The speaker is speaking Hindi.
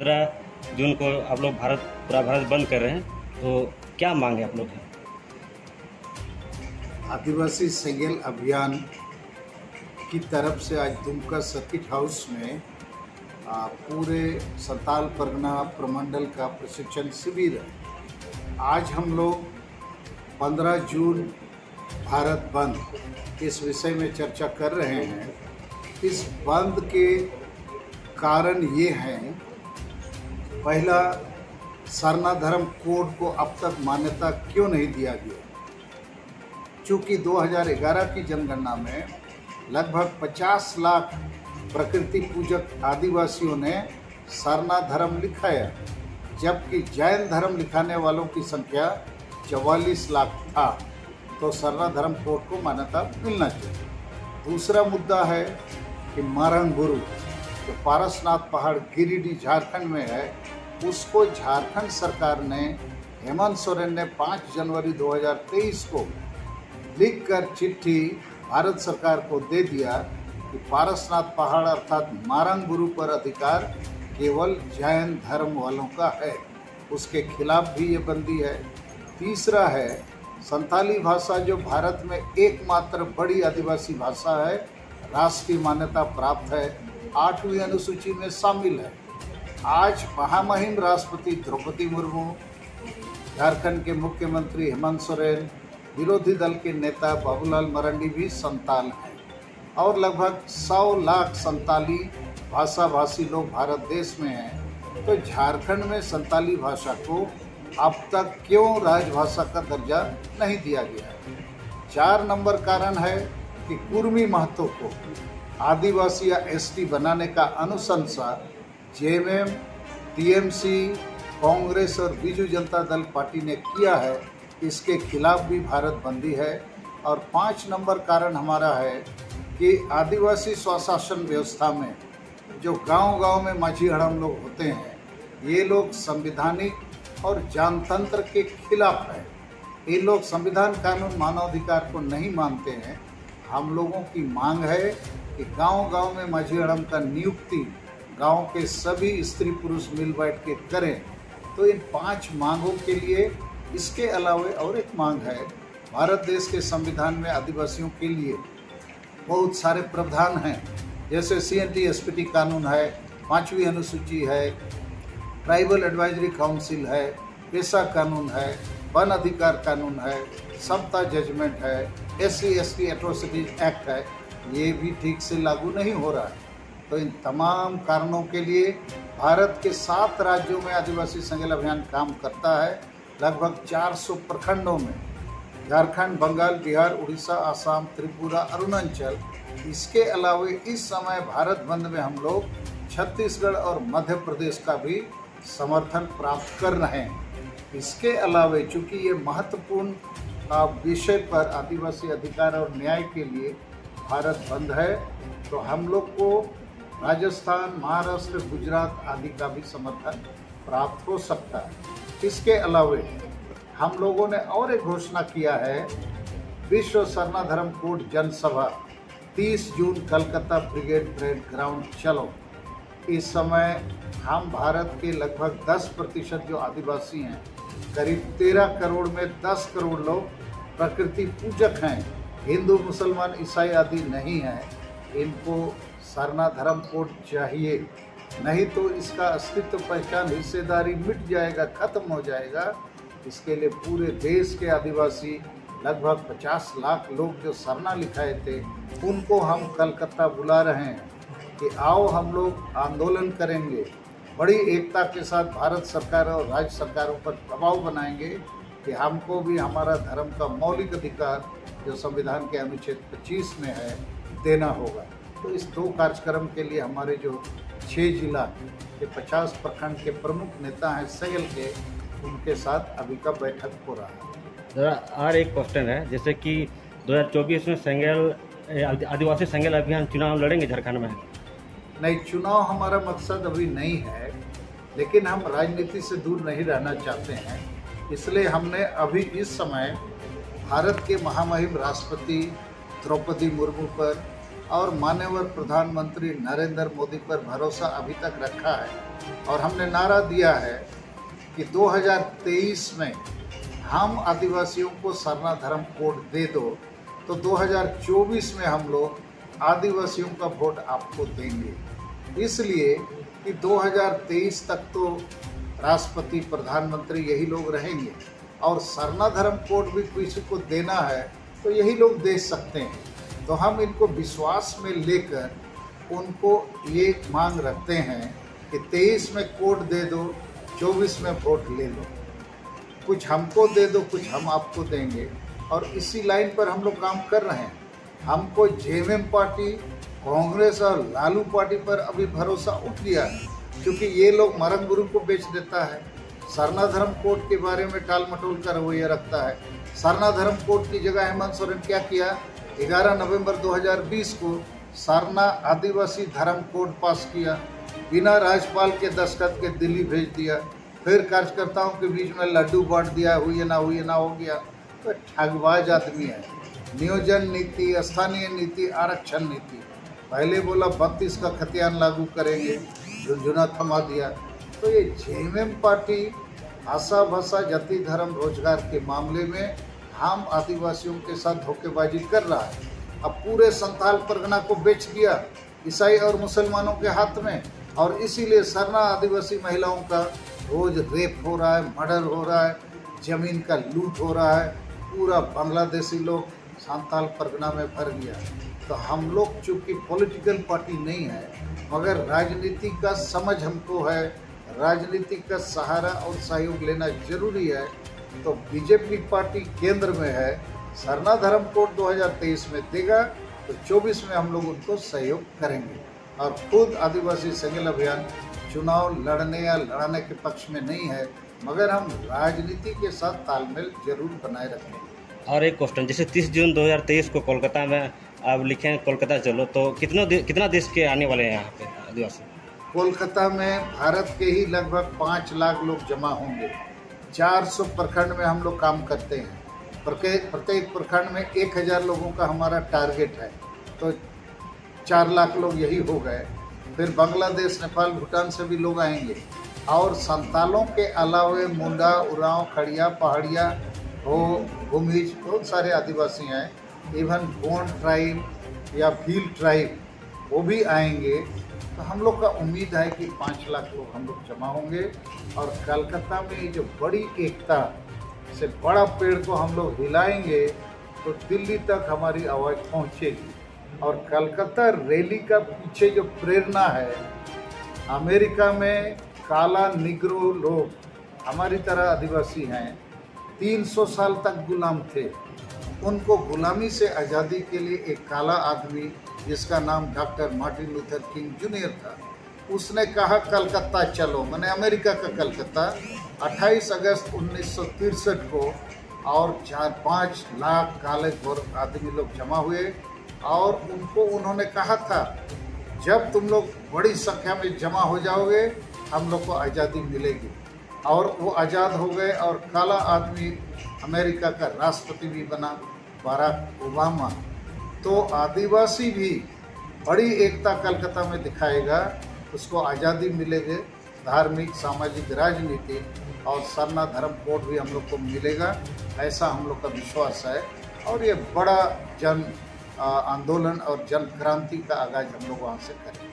15 जून को आप लोग पूरा भारत बंद कर रहे हैं, तो क्या मांग है आप लोग की? आदिवासी सेंगेल अभियान की तरफ से आज दुमका सर्किट हाउस में पूरे संताल परगना प्रमंडल का प्रशिक्षण शिविर है। आज हम लोग 15 जून भारत बंद इस विषय में चर्चा कर रहे हैं। इस बंद के कारण ये हैं, पहला, सरना धर्म कोड को अब तक मान्यता क्यों नहीं दिया गया? चूँकि 2011 की जनगणना में लगभग 50 लाख प्रकृति पूजक आदिवासियों ने सरना धर्म लिखाया, जबकि जैन धर्म लिखाने वालों की संख्या 44 लाख था, तो सरना धर्म कोड को मान्यता मिलना चाहिए। दूसरा मुद्दा है कि मारंग गुरु जो पारसनाथ पहाड़ गिरिडीह झारखंड में है, उसको झारखंड सरकार ने, हेमंत सोरेन ने 5 जनवरी 2023 को लिखकर चिट्ठी भारत सरकार को दे दिया कि पारसनाथ पहाड़ अर्थात मारंग गुरु पर अधिकार केवल जैन धर्म वालों का है। उसके खिलाफ भी ये बंदी है। तीसरा है, संताली भाषा जो भारत में एकमात्र बड़ी आदिवासी भाषा है, राष्ट्रीय मान्यता प्राप्त है, 8वीं अनुसूची में शामिल है। आज महामहिम राष्ट्रपति द्रौपदी मुर्मू, झारखंड के मुख्यमंत्री हेमंत सोरेन, विरोधी दल के नेता बाबूलाल मरांडी भी संताल हैं और लगभग 100 लाख संताली भाषाभाषी लोग भारत देश में हैं। तो झारखंड में संताली भाषा को अब तक क्यों राजभाषा का दर्जा नहीं दिया गया है? 4 नंबर कारण है कि कुर्मी महतो को आदिवासी या एसटी बनाने का अनुशंसा जेएमएम, टीएमसी, कांग्रेस और बीजू जनता दल पार्टी ने किया है। इसके खिलाफ भी भारत बंदी है। और 5 नंबर कारण हमारा है कि आदिवासी स्वशासन व्यवस्था में जो गांव-गांव में माझी हड़म लोग होते हैं, ये लोग संवैधानिक और जनतंत्र के खिलाफ है। ये लोग संविधान, कानून, मानवाधिकार को नहीं मानते हैं। हम लोगों की मांग है कि गांव-गांव में माझी हड़म का नियुक्ति गांव के सभी स्त्री पुरुष मिल बैठ के करें। तो इन 5 मांगों के लिए, इसके अलावा और एक मांग है, भारत देश के संविधान में आदिवासियों के लिए बहुत सारे प्रावधान हैं, जैसे CNT SPT कानून है, 5वीं अनुसूची है, ट्राइबल एडवाइजरी काउंसिल है, पेशा कानून है, वन अधिकार कानून है, समता जजमेंट है, SC ST एट्रोसिटीज एक्ट है। ये भी ठीक से लागू नहीं हो रहा है। तो इन तमाम कारणों के लिए भारत के 7 राज्यों में आदिवासी सेंगेल अभियान काम करता है, लगभग 400 प्रखंडों में, झारखंड, बंगाल, बिहार, उड़ीसा, आसाम, त्रिपुरा, अरुणाचल। इसके अलावा इस समय भारत बंद में हम लोग छत्तीसगढ़ और मध्य प्रदेश का भी समर्थन प्राप्त कर रहे हैं। इसके अलावा चूँकि ये महत्वपूर्ण विषय पर आदिवासी अधिकार और न्याय के लिए भारत बंद है, तो हम लोग को राजस्थान, महाराष्ट्र, गुजरात आदि का भी समर्थन प्राप्त हो सकता है। इसके अलावा हम लोगों ने और एक घोषणा किया है, विश्व सरना धर्म कोड जनसभा 30 जून कलकत्ता ब्रिगेड परेड ग्राउंड चलो। इस समय हम भारत के लगभग 10% जो आदिवासी हैं, करीब 13 करोड़ में 10 करोड़ लोग प्रकृति पूजक हैं, हिंदू, मुसलमान, ईसाई आदि नहीं हैं। इनको सरना धर्म कोड चाहिए, नहीं तो इसका अस्तित्व, पहचान, हिस्सेदारी मिट जाएगा, खत्म हो जाएगा। इसके लिए पूरे देश के आदिवासी लगभग 50 लाख लोग जो सरना लिखाए थे, उनको हम कलकत्ता बुला रहे हैं कि आओ हम लोग आंदोलन करेंगे, बड़ी एकता के साथ भारत सरकार और राज्य सरकारों पर दबाव बनाएंगे कि हमको भी हमारा धर्म का मौलिक अधिकार जो संविधान के अनुच्छेद 25 में है देना होगा। तो इस 2 कार्यक्रम के लिए हमारे जो 6 जिला के 50 प्रखंड के प्रमुख नेता हैं सेंगेल के, उनके साथ अभी का बैठक हो रहा है। जरा और एक क्वेश्चन है, जैसे कि 2024 में सेंगेल आदिवासी सेंगेल अभियान चुनाव लड़ेंगे झारखंड में? नहीं, चुनाव हमारा मकसद अभी नहीं है, लेकिन हम राजनीति से दूर नहीं रहना चाहते हैं। इसलिए हमने अभी इस समय भारत के महामहिम राष्ट्रपति द्रौपदी मुर्मू पर और माननीय प्रधानमंत्री नरेंद्र मोदी पर भरोसा अभी तक रखा है और हमने नारा दिया है कि 2023 में हम आदिवासियों को सरना धर्म कोड दे दो तो 2024 में हम लोग आदिवासियों का वोट आपको देंगे। इसलिए कि 2023 तक तो राष्ट्रपति प्रधानमंत्री यही लोग रहेंगे और सरना धर्म कोड भी किसी को देना है तो यही लोग दे सकते हैं। तो हम इनको विश्वास में लेकर उनको ये मांग रखते हैं कि 23 में कोड दे दो, 24 में वोट ले लो, कुछ हमको दे दो, कुछ हम आपको देंगे। और इसी लाइन पर हम लोग काम कर रहे हैं। हमको जेएमएम पार्टी, कांग्रेस और लालू पार्टी पर अभी भरोसा उठ गया है, क्योंकि ये लोग मरंग गुरु को बेच देता है, सरना धर्म कोड के बारे में टाल मटोल का रवैया रखता है। सरना धर्म कोड की जगह हेमंत सोरेन क्या किया, 11 नवंबर 2020 को सरना आदिवासी धर्म कोड पास किया, बिना राज्यपाल के दस्तखत के दिल्ली भेज दिया, फिर कार्यकर्ताओं के बीच में लड्डू बांट दिया, हुई ना हो गया। तो ठगबाज आदमी है। नियोजन नीति, स्थानीय नीति, आरक्षण नीति, पहले बोला 32 का खतियान लागू करेंगे, झुनझुना थमा दिया। तो ये जेएमएम पार्टी आशा भाषा जाति धर्म रोजगार के मामले में हम आदिवासियों के साथ धोखेबाजी कर रहा है। अब पूरे संथाल परगना को बेच दिया ईसाई और मुसलमानों के हाथ में, और इसीलिए सरना आदिवासी महिलाओं का रोज रेप हो रहा है, मर्डर हो रहा है, जमीन का लूट हो रहा है। पूरा बांग्लादेशी लोग संथाल परगना में भर गया। तो हम लोग चूँकि पॉलिटिकल पार्टी नहीं है, मगर राजनीति का समझ हमको है, राजनीति का सहारा और सहयोग लेना जरूरी है। तो बीजेपी पार्टी केंद्र में है, सरना धर्म कोड 2023 में देगा तो 24 में हम लोग उनको सहयोग करेंगे। और खुद आदिवासी सेंगेल अभियान चुनाव लड़ने या लड़ाने के पक्ष में नहीं है, मगर हम राजनीति के साथ तालमेल जरूर बनाए रखेंगे। और एक क्वेश्चन, जैसे 30 जून 2023 को कोलकाता में आप लिखे हैं कोलकाता चलो, तो कितना देश के आने वाले हैं यहाँ पे आदिवासी? कोलकाता में भारत के ही लगभग 5 लाख लोग जमा होंगे। 400 प्रखंड में हम लोग काम करते हैं। प्रत्येक प्रखंड में 1000 लोगों का हमारा टारगेट है, तो 4 लाख लोग यही हो गए। फिर बांग्लादेश, नेपाल, भूटान से भी लोग आएंगे। और संतालों के अलावा मुंडा, उरांव, खड़िया, पहाड़िया, हो, भूमिज, बहुत सारे आदिवासी हैं। इवन गोंड ट्राइब या भील ट्राइब वो भी आएंगे। तो हम लोग का उम्मीद है कि 5 लाख लोग हम लोग जमा होंगे। और कलकत्ता में जो बड़ी एकता से बड़ा पेड़ को हम लोग हिलाएंगे तो दिल्ली तक हमारी आवाज़ पहुंचेगी। और कलकत्ता रैली का पीछे जो प्रेरणा है, अमेरिका में काला निग्रो लोग हमारी तरह आदिवासी हैं, 300 साल तक गुलाम थे। उनको गुलामी से आज़ादी के लिए एक काला आदमी जिसका नाम doctor Martin Luther king junior था, उसने कहा कलकत्ता चलो, मैंने अमेरिका का कलकत्ता, 28 अगस्त 1963 को। और 4-5 लाख काले गोर आदमी लोग जमा हुए और उनको उन्होंने कहा था जब तुम लोग बड़ी संख्या में जमा हो जाओगे हम लोग को आज़ादी मिलेगी। और वो आज़ाद हो गए और काला आदमी अमेरिका का राष्ट्रपति भी बना, बराक ओबामा। तो आदिवासी भी बड़ी एकता कलकत्ता में दिखाएगा, उसको आज़ादी मिलेगी, धार्मिक, सामाजिक, राजनीतिक और सरना धर्म कोड भी हम लोग को मिलेगा, ऐसा हम लोग का विश्वास है। और ये बड़ा जन आंदोलन और जन क्रांति का आगाज हम लोग वहाँ से करेंगे।